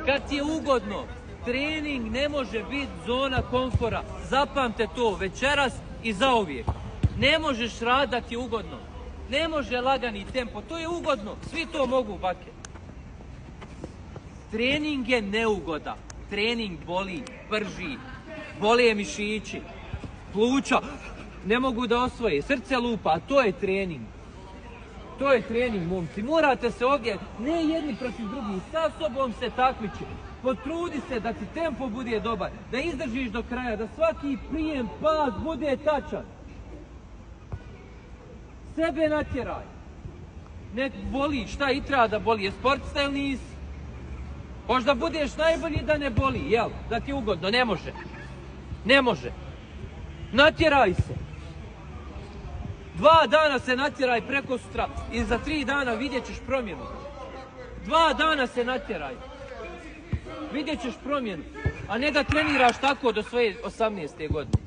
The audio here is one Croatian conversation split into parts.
Kad ti je ugodno, trening ne može biti zona komfora. Zapamte to večeras i zauvijek. Ne možeš raditi da ti je ugodno. Ne može lagani tempo, to je ugodno. Svi to mogu, bake. Trening je neugoda. Trening boli, prži, bole mišići, pluća, ne mogu da osvoje, srce lupa, a to je trening. To je trening, momci. Morate se ovdje, ne jedni protiv drugih, sa sobom se takmiči. Potrudi se da ti tempo bude dobar, da izdržiš do kraja, da svaki prijem, pas bude tačan. Sebe natjeraj. Nek boli, šta i treba da boli, je sportista ili nisi? Možda budeš najbolji da ne boli, jel? Da ti je ugodno, ne može. Ne može. Natjeraj se. 2 dana se natjeraj preko sutra i za 3 dana vidjet ćeš promjenu. 2 dana se natjeraj. Vidjet ćeš promjenu. A ne da treniraš tako do svoje 18. godine.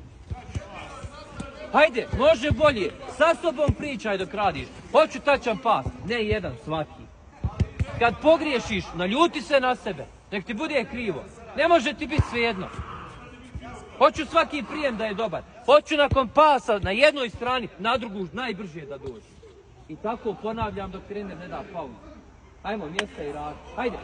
Hajde, može bolje. Sa sobom pričaj dok radiš. Hoću tačan pas. Ne jedan, svaki. Kad pogriješiš, naljuti se na sebe. Nek ti bude krivo. Ne može ti biti svejedno. Hoću svaki prijem da je dobar. Hoću nakon pasa na jednoj strani, na drugu najbrže da dođe. I tako ponavljam dok trener ne da pauzu. Ajmo, mjesta i rad. Hajde.